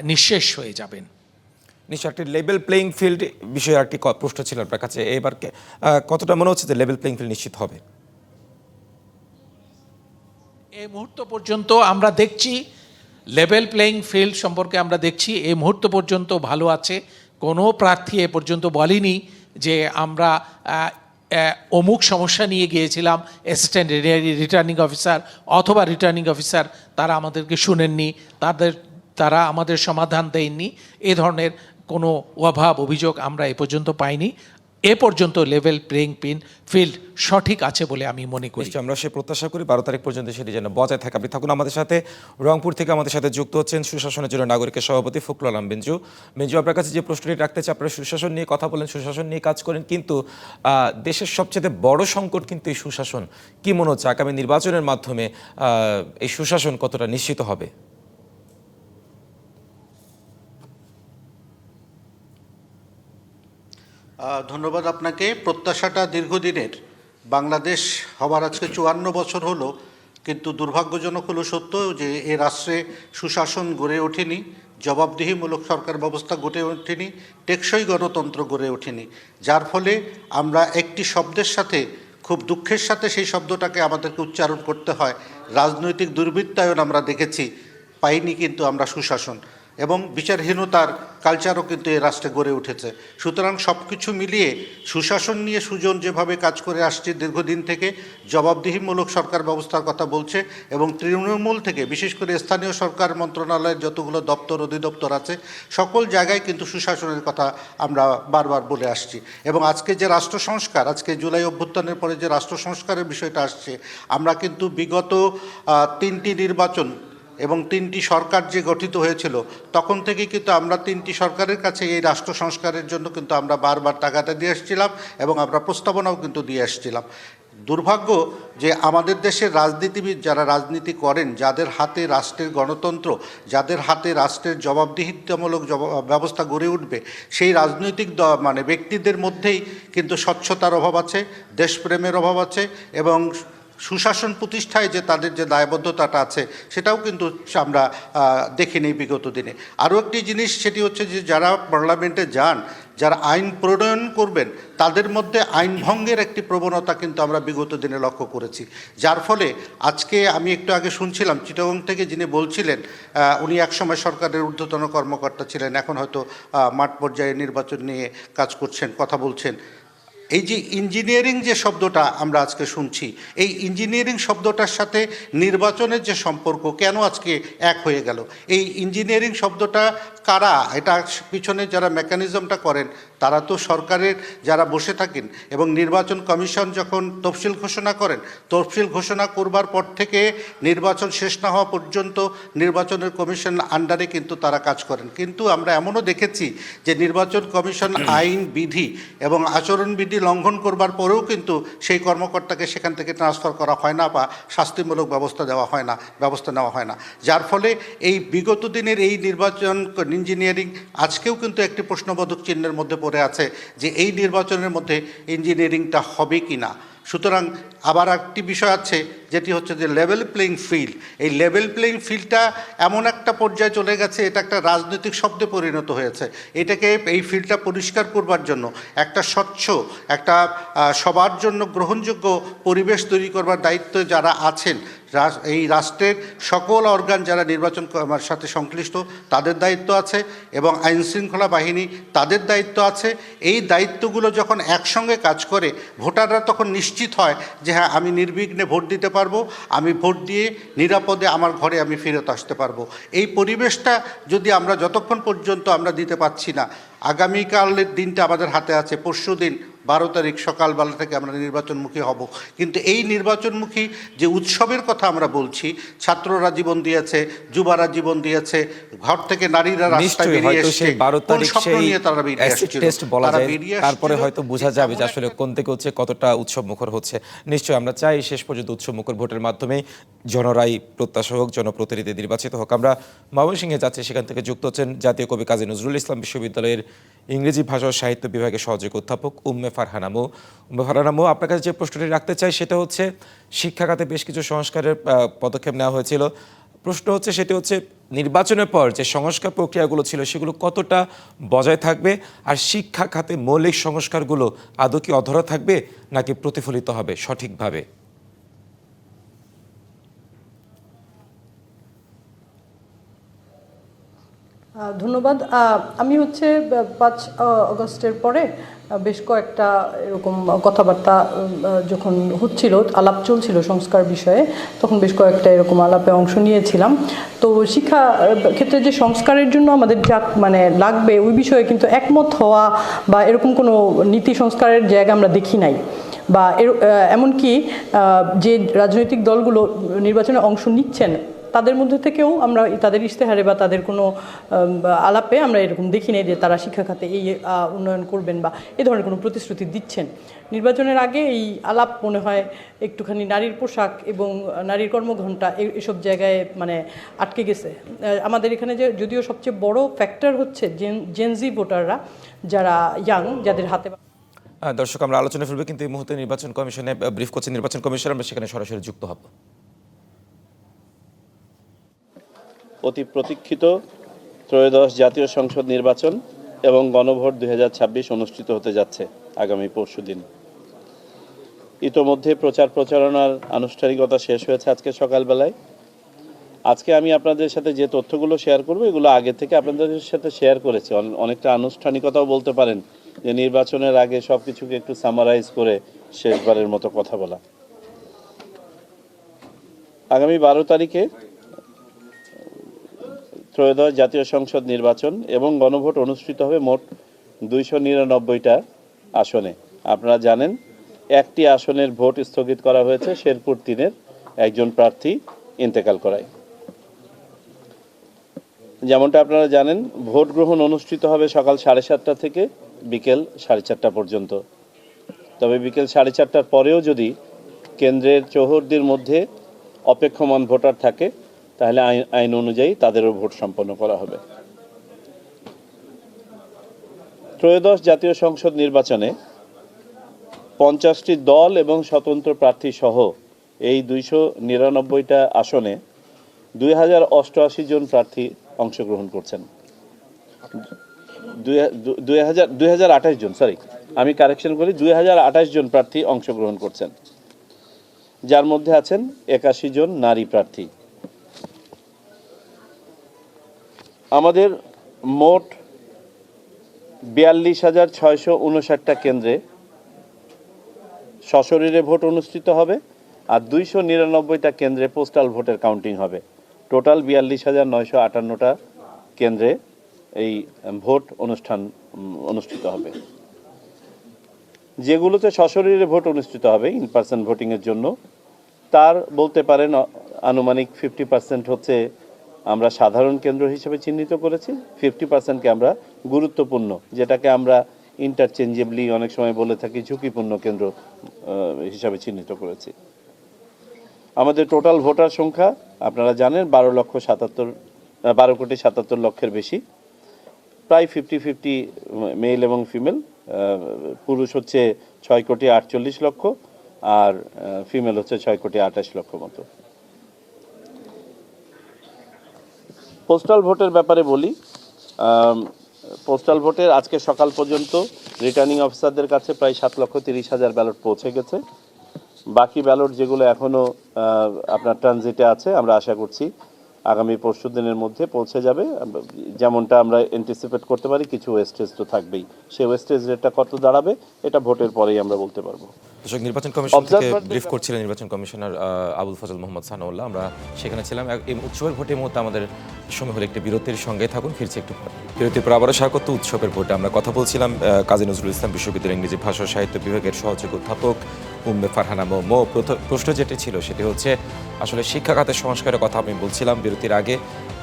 নিঃশেষ হয়ে যাবেন। নিশ্চয় একটি লেভেল প্লেইং ফিল্ড বিষয়ে একটি প্রশ্ন ছিল আপনার কাছে, এবার কতটা মনে হচ্ছে যে লেভেল প্লেইং ফিল্ড নিশ্চিত হবে? এই মুহূর্ত পর্যন্ত আমরা দেখছি লেভেল প্লেইং ফিল্ড সম্পর্কে আমরা দেখছি এই মুহূর্ত পর্যন্ত ভালো আছে। কোনো প্রার্থী এ পর্যন্ত বলেনি যে আমরা অমুক সমস্যা নিয়ে গিয়েছিলাম, অ্যাসিস্ট্যান্ট রিটার্নিং অফিসার অথবা রিটার্নিং অফিসার তারা আমাদেরকে শুনেননি, তারা আমাদের সমাধান দেননি, এ ধরনের কোনো অভাব অভিযোগ আমরা এ পর্যন্ত পাইনি। এ পর্যন্ত লেভেল প্লেইং ফিল্ড সঠিক আছে বলে আমি মনে করি। আমরা সে প্রত্যাশা করি 12 তারিখ পর্যন্ত সেটি যেন বজায় থাকে। আপনি থাকুন আমাদের সাথে। রংপুর থেকে আমাদের সাথে যুক্ত হচ্ছেন সুশাসনের জন্য নাগরিকের সভাপতি ফখরুল আলম বেঞ্জু। আপনার কাছে যে প্রশ্নটি রাখতে চাই, আপনারা সুশাসন নিয়ে কথা বলেন, সুশাসন নিয়ে কাজ করেন, কিন্তু দেশের সবচেয়ে বড় সংকট কিন্তু এই সুশাসন। কি মনে হচ্ছে আগামী নির্বাচনের মাধ্যমে এই সুশাসন কতটা নিশ্চিত হবে? ধন্যবাদ আপনাকে। প্রত্যাশাটা দীর্ঘদিনের। বাংলাদেশ হবার আজকে 54 বছর হলো, কিন্তু দুর্ভাগ্যজনক হলো সত্য যে এ রাষ্ট্রে সুশাসন গড়ে ওঠেনি, জবাবদিহিমূলক সরকার ব্যবস্থা গড়ে ওঠেনি, টেকসই গণতন্ত্র গড়ে ওঠেনি, যার ফলে আমরা একটি শব্দের সাথে খুব দুঃখের সাথে সেই শব্দটাকে আমাদেরকে উচ্চারণ করতে হয়। রাজনৈতিক দুর্বৃত্তায়ন আমরা দেখেছি, পাইনি কিন্তু আমরা সুশাসন, এবং বিচারহীনতার কালচারও কিন্তু এ রাষ্ট্রে গড়ে উঠেছে। সুতরাং সব কিছু মিলিয়ে সুশাসন নিয়ে সুজন যেভাবে কাজ করে আসছে দীর্ঘদিন থেকে, জবাবদিহিমূলক সরকার ব্যবস্থার কথা বলছে, এবং তৃণমূল থেকে বিশেষ করে স্থানীয় সরকার মন্ত্রণালয়ের যতগুলো দপ্তর অধিদপ্তর আছে সকল জায়গায় কিন্তু সুশাসনের কথা আমরা বারবার বলে আসছি। এবং আজকে যে রাষ্ট্র সংস্কার, আজকে জুলাই অভ্যুত্থানের পরে যে রাষ্ট্র সংস্কারের বিষয়টা আসছে, আমরা কিন্তু বিগত 3টি নির্বাচন এবং 3টি সরকার যে গঠিত হয়েছিল তখন থেকে কিন্তু আমরা 3টি সরকারের কাছে এই রাষ্ট্র সংস্কারের জন্য কিন্তু আমরা বারবার তাগাদা দিয়ে আসছিলাম এবং আমরা প্রস্তাবনাও কিন্তু দিয়ে আসছিলাম। দুর্ভাগ্য যে আমাদের দেশের রাজনীতিবিদ যারা রাজনীতি করেন, যাদের হাতে রাষ্ট্রের গণতন্ত্র, যাদের হাতে রাষ্ট্রের জবাবদিহিতামূলক ব্যবস্থা গড়ে উঠবে, সেই রাজনৈতিক মানে ব্যক্তিদের মধ্যেই কিন্তু স্বচ্ছতার অভাব আছে, দেশপ্রেমের অভাব আছে, এবং সুশাসন প্রতিষ্ঠায় যে তাদের যে দায়বদ্ধতাটা আছে সেটাও কিন্তু আমরা দেখিনি বিগত দিনে। আরও একটি জিনিস, সেটি হচ্ছে যে যারা পার্লামেন্টে যান, যারা আইন প্রণয়ন করবেন, তাদের মধ্যে আইন ভঙ্গের একটি প্রবণতা কিন্তু আমরা বিগত দিনে লক্ষ্য করেছি। যার ফলে আজকে আমি একটু আগে শুনছিলাম চিটাগং থেকে যিনি বলছিলেন, উনি একসময় সরকারের ঊর্ধ্বতন কর্মকর্তা ছিলেন, এখন হয়তো মাঠ পর্যায়ে নির্বাচন নিয়ে কাজ করছেন, কথা বলছেন। এই যে ইঞ্জিনিয়ারিং যে শব্দটা আমরা আজকে শুনছি, এই ইঞ্জিনিয়ারিং শব্দটার সাথে নির্বাচনের যে সম্পর্ক কেন আজকে এক হয়ে গেল? এই ইঞ্জিনিয়ারিং শব্দটা কারা, এটা পিছনে যারা মেকানিজমটা করেন তারা তো সরকারের যারা বসে থাকেন, এবং নির্বাচন কমিশন যখন তফসিল ঘোষণা করেন, তফসিল ঘোষণা করবার পর থেকে নির্বাচন শেষ না হওয়া পর্যন্ত নির্বাচনের কমিশন আন্ডারে কিন্তু তারা কাজ করেন। কিন্তু আমরা এমনও দেখেছি যে নির্বাচন কমিশন আইন বিধি এবং আচরণবিধি লঙ্ঘন করবার পরেও কিন্তু সেই কর্মকর্তাকে সেখান থেকে ট্রান্সফার করা হয় না বা শাস্তিমূলক ব্যবস্থা নেওয়া হয় না। যার ফলে এই বিগত দিনের এই নির্বাচন ইঞ্জিনিয়ারিং আজকেও কিন্তু একটি প্রশ্নবোধক চিহ্নের মধ্যে পড়ে আছে যে এই নির্বাচনের মধ্যে ইঞ্জিনিয়ারিংটা হবে কি না। সুতরাং আবার একটি বিষয় আছে যেটি হচ্ছে যে লেভেল প্লেইং ফিল্ড। এই লেভেল প্লেইং ফিল্ডটা এমন একটা পর্যায়ে চলে গেছে, এটা একটা রাজনৈতিক শব্দে পরিণত হয়েছে। এটাকে, এই ফিল্ডটা পরিষ্কার করবার জন্য একটা স্বচ্ছ, একটা সবার জন্য গ্রহণযোগ্য পরিবেশ তৈরি করবার দায়িত্ব যারা আছেন, এই রাষ্ট্রের সকল অর্গান যারা নির্বাচন সাথে সংশ্লিষ্ট তাদের দায়িত্ব আছে, এবং আইনশৃঙ্খলা বাহিনী তাদের দায়িত্ব আছে। এই দায়িত্বগুলো যখন একসঙ্গে কাজ করে, ভোটাররা তখন নিশ্চিত হয় যে হ্যাঁ, আমি নির্বিঘ্নে ভোট দিতে পারবো, আমি ভোট দিয়ে নিরাপদে আমার ঘরে আমি ফেরত আসতে পারবো। এই পরিবেশটা যদি আমরা যতক্ষণ পর্যন্ত আমরা দিতে পারছি না, আগামীকালের দিনটা আমাদের হাতে আছে, পরশু দিন 12 তারিখ সকালবেলা থেকে আমরা নির্বাচনমুখী হব। কিন্তু এই নির্বাচনমুখী যে উৎসবের কথা আমরা বলছি, ছাত্ররা জীবন দিয়েছে, যুবারা জীবন দিয়েছে, ঘর থেকে নারীরা রাস্তায় বেরিয়ে এসেছে, 12 তারিখ সেই তারা বেরিয়ে আসছিল, টেস্ট বলা যায়, বেরিয়ে তারপরে আসছিল। হয়তো বোঝা যাবে যে আসলে কোন থেকে হচ্ছে কতটা উৎসব মুখর হচ্ছে। নিশ্চয়ই আমরা চাই শেষ পর্যন্ত উৎসব মুখর ভোটের মাধ্যমে জনরাই প্রত্যাশা হোক, জনপ্রতিনিধি নির্বাচিত হোক। আমরা ময়মনসিংহে যাচ্ছি, সেখান থেকে যুক্ত হচ্ছেন জাতীয় কবি কাজী নজরুল ইসলাম বিশ্ববিদ্যালয়ের ইংরেজি ভাষা ও সাহিত্য বিভাগের সহযোগী অধ্যাপক উম্মে ফারহানা মো। আপনার কাছে যে প্রশ্নটি রাখতে চাই সেটা হচ্ছে, শিক্ষা খাতে বেশ কিছু সংস্কারের পদক্ষেপ নেওয়া হয়েছিল। প্রশ্ন হচ্ছে, সেটি হচ্ছে নির্বাচনের পর যে সংস্কার প্রক্রিয়াগুলো ছিল সেগুলো কতটা বজায় থাকবে, আর শিক্ষা খাতে মৌলিক সংস্কারগুলো আদৌ কি অধরা থাকবে নাকি প্রতিফলিত হবে সঠিকভাবে? ধন্যবাদ। আমি হচ্ছে 5 আগস্টের পরে বেশ কয়েকটা এরকম কথাবার্তা যখন হচ্ছিল, আলাপ চলছিল সংস্কার বিষয়ে, তখন বেশ কয়েকটা এরকম আলাপে অংশ নিয়েছিলাম। তো শিক্ষা ক্ষেত্রে যে সংস্কারের জন্য আমাদের যা মানে লাগবে ওই বিষয়ে কিন্তু একমত হওয়া বা এরকম কোনো নীতি সংস্কারের জায়গা আমরা দেখি নাই, বা এমনকি যে রাজনৈতিক দলগুলো নির্বাচনে অংশ নিচ্ছেন তাদের মধ্যে থেকেও আমরা তাদের ইশতেহারে বা তাদের কোনো আলাপে আমরা এরকম দেখি নাই যে তারা শিক্ষা খাতে এই উন্নয়ন করবেন বা এ ধরনের কোনো প্রতিশ্রুতি দিচ্ছেন। নির্বাচনের আগে এই আলাপ মনে হয় একটুখানি নারীর পোশাক এবং নারীর কর্মঘণ্টা এসব জায়গায় মানে আটকে গেছে। আমাদের এখানে যে যদিও সবচেয়ে বড় ফ্যাক্টর হচ্ছে জেনজি ভোটাররা, যারা ইয়াং, যাদের হাতে। দর্শক, আমরা আলোচনা ফিরবো, কিন্তু এই মুহূর্তে নির্বাচন কমিশনে ব্রিফ করছে নির্বাচন কমিশন, আমরা সেখানে সরাসরি যুক্ত হব। অতি প্রতীক্ষিত ত্রয়োদশ জাতীয় সংসদ নির্বাচন এবং গণভোট 2026 অনুষ্ঠিত হতে যাচ্ছে আগামী পরশুদিন। ইতোমধ্যে প্রচার প্রচারণার আনুষ্ঠানিকতা শেষ হয়েছে আজকে সকালবেলায়। আজকে আমি আপনাদের সাথে যে তথ্যগুলো শেয়ার করব এগুলো আগে থেকে আপনাদের সাথে শেয়ার করেছি, অনেকটা আনুষ্ঠানিকতাও বলতে পারেন, যে নির্বাচনের আগে সব কিছুকে একটু সামারাইজ করে শেষবারের মতো কথা বলা। আগামী 12 তারিখে ত্রয়োদশ জাতীয় সংসদ নির্বাচন এবং গণভোট অনুষ্ঠিত হবে মোট 299টা আসনে। আপনারা জানেন একটি আসনের ভোট স্থগিত করা হয়েছে শেরপুর 3-এর একজন প্রার্থী ইন্তেকাল করায়। যেমনটা আপনারা জানেন ভোট গ্রহণ অনুষ্ঠিত হবে সকাল 7:30টা থেকে বিকেল 4:30টা পর্যন্ত। তবে বিকেল 4:30টার পরেও যদি কেন্দ্রের চৌহদ্দির মধ্যে অপেক্ষমান ভোটার থাকে তাহলে আইন অনুযায়ী তাদেরও ভোট সম্পন্ন করা হবে। ত্রয়োদশ জাতীয় সংসদ নির্বাচনে 50টি দল এবং স্বতন্ত্র প্রার্থী সহ এই 299টা আসনে 2088 জন প্রার্থী অংশগ্রহণ করছেন। 2028 জন, সরি আমি কারেকশন করি, 2028 জন প্রার্থী অংশগ্রহণ করছেন, যার মধ্যে আছেন 81 জন নারী প্রার্থী। আমাদের মোট 42,659টা কেন্দ্রে সশরীরে ভোট অনুষ্ঠিত হবে আর 299টা কেন্দ্রে পোস্টাল ভোটের কাউন্টিং হবে। টোটাল 42,958টা কেন্দ্রে এই ভোট অনুষ্ঠিত হবে। যেগুলোতে সশরীরে ভোট অনুষ্ঠিত হবে ইন পার্সন ভোটিংয়ের জন্য, তার বলতে পারেন আনুমানিক 50% হচ্ছে আমরা সাধারণ কেন্দ্র হিসেবে চিহ্নিত করেছি, 50%কে আমরা গুরুত্বপূর্ণ, যেটাকে আমরা ইন্টারচেঞ্জেবলি অনেক সময় বলে থাকি ঝুঁকিপূর্ণ কেন্দ্র হিসাবে চিহ্নিত করেছি। আমাদের টোটাল ভোটার সংখ্যা আপনারা জানেন 12,77,00,000 বেশি, প্রায় 50-50 মেল এবং ফিমেল। পুরুষ হচ্ছে 6,48,00,000 আর ফিমেল হচ্ছে 6,28,00,000 মতো। পোস্টাল ভোটের ব্যাপারে বলি, পোস্টাল ভোটের আজকে সকাল পর্যন্ত রিটার্নিং অফিসারদের কাছে প্রায় 7,30,000 ব্যালট পৌঁছে গেছে। বাকি ব্যালট যেগুলো এখনও আপনার ট্রানজিটে আছে, আমরা আশা করছি আগামী পরশু দিনের মধ্যে পৌঁছে যাবে। যেমনটা আমরা অ্যান্টিসিপেট করতে পারি কিছু ওয়েস্টেজ তো থাকবেই, সেই ওয়েস্টেজ রেটটা কত দাঁড়াবে এটা ভোটের পরেই আমরা বলতে পারবো। দর্শক, নির্বাচন কমিশন থেকে ব্রিফ করছিলেন নির্বাচন কমিশনার আবুল ফজল মোহাম্মদ সানাউল্লাহ। আমরা সেখানে ছিলাম। এই উৎসবের ভোটের মুহূর্তে আমাদের সময় হলো একটি বিরতির সঙ্গে থাকুন, ফিরছি একটু পর। বিরতির পর আবারও স্বাগত উৎসবের ভোটে। আমরা কথা বলছিলাম কাজী নজরুল ইসলাম বিশ্ববিদ্যালয়ের ইংরেজি ভাষা ও সাহিত্য বিভাগের সহযোগী অধ্যাপক উম্মে ফারহানা মো। প্রশ্ন যেটি ছিল সেটি হচ্ছে আসলে শিক্ষা খাতের সংস্কারের কথা আমি বলছিলাম বিরতির আগে।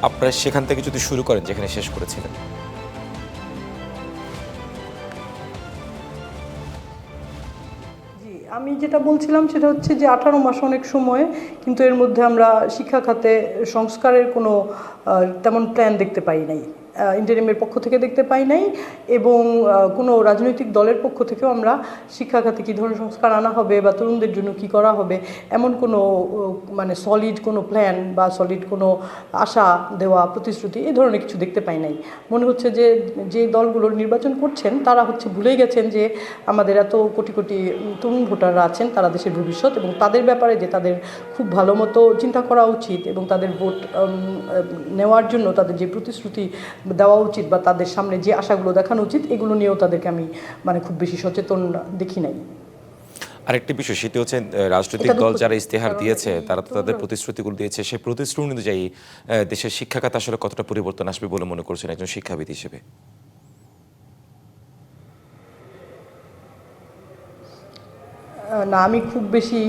আপনারা সেখান থেকে যদি শুরু করেন যেখানে শেষ করেছিলেন। আমি যেটা বলছিলাম সেটা হচ্ছে যে 18 মাস অনেক সময়, কিন্তু এর মধ্যে আমরা শিক্ষা খাতে সংস্কারের কোনো তেমন প্ল্যান দেখতে পাই নাই, ইন্টারিমের পক্ষ থেকে দেখতে পাই নাই, এবং কোনো রাজনৈতিক দলের পক্ষ থেকেও আমরা শিক্ষা খাতে কী ধরনের সংস্কার আনা হবে বা তরুণদের জন্য কি করা হবে এমন কোনো মানে সলিড কোনো প্ল্যান বা সলিড কোনো আশা দেওয়া প্রতিশ্রুতি এই ধরনের কিছু দেখতে পাই নাই। মনে হচ্ছে যে যে দলগুলোর নির্বাচন করছেন তারা হচ্ছে ভুলে গেছেন যে আমাদের এত কোটি কোটি তরুণ ভোটাররা আছেন, তারা দেশের ভবিষ্যৎ, এবং তাদের ব্যাপারে যে তাদের খুব ভালো মতো চিন্তা করা উচিত এবং তাদের ভোট নেওয়ার জন্য তাদের যে প্রতিশ্রুতি দেওয়া উচিত বা তাদের সামনে যে আশাগুলো দেখানো উচিত এগুলো নিয়েও তাদেরকে আমি মানে খুব বেশি সচেতন দেখি নাই। আরেকটি বিষয় সেটি হচ্ছে রাজনৈতিক দল যারা ইস্তেহার দিয়েছে তারা তো তাদের প্রতিশ্রুতিগুলো দিয়েছে, সেই প্রতিশ্রুতি অনুযায়ী দেশের শিক্ষা খাতে আসলে কতটা পরিবর্তন আসবে বলে মনে করছেন একজন শিক্ষাবিদ হিসেবে? না, আমি খুব বেশি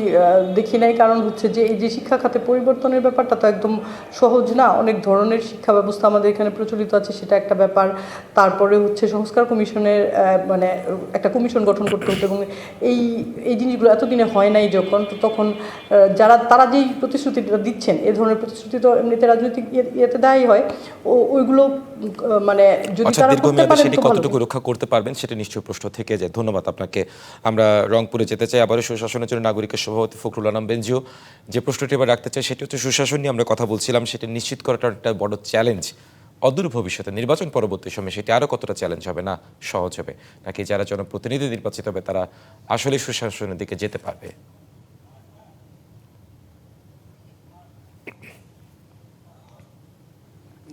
দেখি নাই, কারণ হচ্ছে যে এই যে শিক্ষা খাতে পরিবর্তনের ব্যাপারটা তো একদম সহজ না। অনেক ধরনের শিক্ষা ব্যবস্থা আমাদের এখানে প্রচলিত আছে, সেটা একটা ব্যাপার। তারপরে হচ্ছে সংস্কার কমিশনের মানে একটা কমিশন গঠন করতে হতো, এবং এই জিনিসগুলো এতদিনে হয় নাই যখন, তো তখন তারা যেই প্রতিশ্রুতিটা দিচ্ছেন এ ধরনের প্রতিশ্রুতি তো এমনিতে রাজনৈতিক ইয়েতে দেওয়াই হয়, ওইগুলো মানে যদি তারা করতে পারেন তো কতটুকু রক্ষা করতে পারবেন সেটা নিশ্চয়ই প্রশ্ন থেকে যায়। ধন্যবাদ আপনাকে। আমরা রংপুরে যেতে চাই আবারও সুশাসনের জন্য নাগরিকের সভাপতি ফখরুল আনাম বেনজিও। যে প্রশ্নটি এবার রাখতে চাই সেটি হচ্ছে সুশাসন নিয়ে আমরা কথা বলছিলাম, সেটা নিশ্চিত করাটা একটা বড় চ্যালেঞ্জ অদূর ভবিষ্যতে নির্বাচন পরবর্তী সময়ে সেটি আরও কতটা চ্যালেঞ্জ হবে, না সহজ হবে, নাকি যারা জনপ্রতিনিধি নির্বাচিত হবে তারা আসলে সুশাসনের দিকে যেতে পারবে?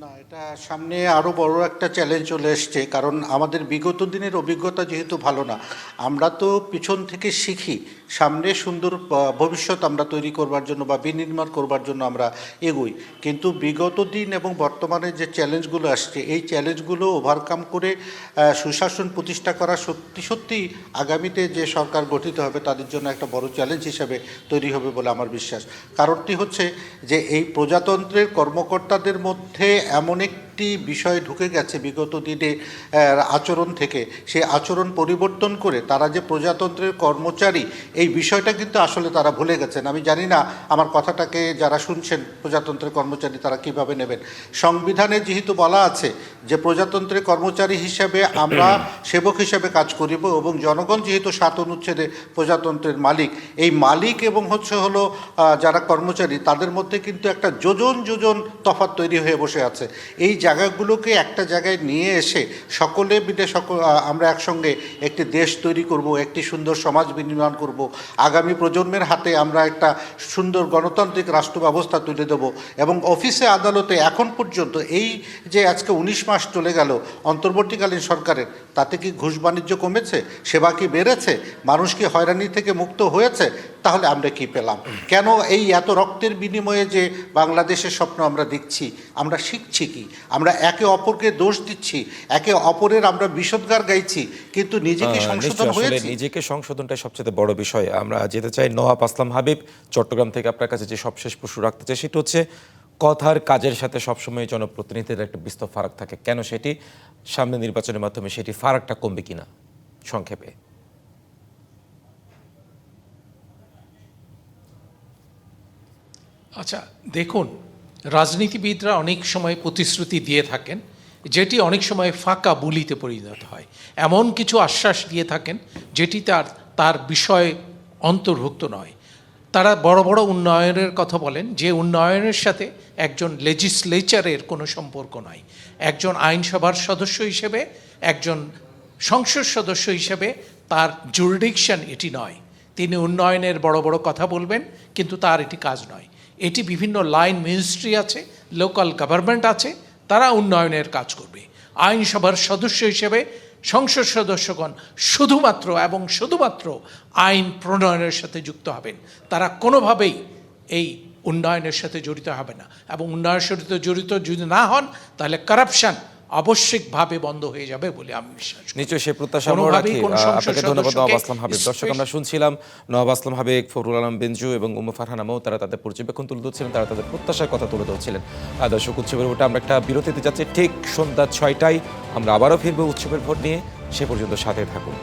না, এটা সামনে আরও বড় একটা চ্যালেঞ্জ চলে এসছে, কারণ আমাদের বিগত দিনের অভিজ্ঞতা যেহেতু ভালো না, আমরা তো পিছন থেকে শিখি, সামনে সুন্দর ভবিষ্যৎ আমরা তৈরি করবার জন্য বা বিনির্মাণ করবার জন্য আমরা এগোই। কিন্তু বিগত দিন এবং বর্তমানে যে চ্যালেঞ্জগুলো আসছে, এই চ্যালেঞ্জগুলো ওভারকাম করে সুশাসন প্রতিষ্ঠা করা সত্যি সত্যি আগামীতে যে সরকার গঠিত হবে তাদের জন্য একটা বড় চ্যালেঞ্জ হিসেবে তৈরি হবে বলে আমার বিশ্বাস। কারণটি হচ্ছে যে এই প্রজাতন্ত্রের কর্মকর্তাদের মধ্যে এমন একটি বিষয় ঢুকে গেছে বিগত দিনে আচরণ থেকে, সেই আচরণ পরিবর্তন করে তারা যে প্রজাতন্ত্রের কর্মচারী, এই বিষয়টা কিন্তু আসলে তারা ভুলে গেছেন। আমি জানি না আমার কথাটাকে যারা শুনছেন প্রজাতন্ত্রের কর্মচারী তারা কিভাবে নেবেন। সংবিধানে যেহেতু বলা আছে যে প্রজাতন্ত্রের কর্মচারী হিসেবে আমরা সেবক হিসেবে কাজ করিব, এবং জনগণ যেহেতু 7 অনুচ্ছেদে প্রজাতন্ত্রের মালিক, এই মালিক এবং হলো যারা কর্মচারী তাদের মধ্যে কিন্তু একটা যোজন যোজন তফাৎ তৈরি হয়ে বসে আছে। এই জায়গাগুলোকে একটা জায়গায় নিয়ে এসে সকলে মিলে আমরা একসঙ্গে একটি দেশ তৈরি করব, একটি সুন্দর সমাজ বিনির্মাণ করব, আগামী প্রজন্মের হাতে আমরা একটা সুন্দর গণতান্ত্রিক রাষ্ট্র ব্যবস্থা তুলে দেব। এবং অফিসে আদালতে এখন পর্যন্ত এই যে আজকে 19 মাস চলে গেল অন্তর্বর্তীকালীন সরকারের, তাতে কি ঘুষ বাণিজ্য কমেছে? সেবা কি বেড়েছে? মানুষ কি হয়রানি থেকে মুক্ত হয়েছে? তাহলে আমরা কি পেলাম? কেন এই এত রক্তের বিনিময়ে যে বাংলাদেশের স্বপ্ন আমরা দেখছি, আমরা শিখছি কি? আমরা একে অপরকে দোষ দিচ্ছি, একে অপরের আমরা বিষোদ্গার গাইছি, কিন্তু নিজেকে সংশোধন হয়েছে। নিজেকে সংশোধনটাই সবচেয়ে বড় বিষয়। আমরা যেতে চাই নওয়াব আসলাম হাবিব, চট্টগ্রাম থেকে আপনার কাছে যে সবশেষ প্রশ্ন রাখতে চাই সেটা হচ্ছে, কথার কাজের সাথে সবসময় জনপ্রতিনিধিদের একটা বিস্তর ফারাক থাকে, কেন সেটি সামনে নির্বাচনের মাধ্যমে সেটি ফারাকটা কমবে কিনা সংক্ষেপে? আচ্ছা দেখুন, রাজনীতিবিদরা অনেক সময় প্রতিশ্রুতি দিয়ে থাকেন যেটি অনেক সময় ফাঁকা বুলিতে পরিণত হয়, এমন কিছু আশ্বাস দিয়ে থাকেন যেটি তার বিষয় অন্তর্ভুক্ত নয়। তারা বড় বড় উন্নয়নের কথা বলেন, যে উন্নয়নের সাথে একজন লেজিসলেচারের কোনো সম্পর্ক নয়। একজন আইনসভার সদস্য হিসেবে, একজন সংসদ সদস্য হিসেবে তার জুরিডিকশন এটি নয়। তিনি উন্নয়নের বড় বড় কথা বলবেন, কিন্তু তার এটি কাজ নয়। এটি বিভিন্ন লাইন মিনিস্ট্রি আছে, লোকাল গভর্নমেন্ট আছে, তারা উন্নয়নের কাজ করবে। আইনসভার সদস্য হিসেবে সংসদ সদস্যগণ শুধুমাত্র এবং শুধুমাত্র আইন প্রণয়নের সাথে যুক্ত হবেন, তারা কোনোভাবেই এই উন্নয়নের সাথে জড়িত হবে না। এবং উন্নয়নের সাথে জড়িত যদি না হন, তাহলে কারাপশন আবশ্যিকভাবে বন্ধ হয়ে যাবে বলে আমি বিশ্বাস করি। নিশ্চয়ই সে প্রত্যাশা আমরা রাখি। আপনাকে ধন্যবাদ নওয়াব আসলাম হাবিব। দর্শক, আমরা শুনছিলাম নওয়াব আসলাম হাবিব, ফখরুল আলম বেঞ্জু এবং উম্মে ফারহানা মৌ, তারা তাদের পর্যবেক্ষণ তুলে ধরছিলেন, তারা তাদের প্রত্যাশার কথা তুলে ধরছিলেন। দর্শক, উৎসবের ভোটে আমরা একটা বিরতিতে যাচ্ছি, ঠিক সন্ধ্যা 6টায় আমরা আবারও ফিরবো উৎসবের ভোট নিয়ে। সে পর্যন্ত সাথে থাকুন।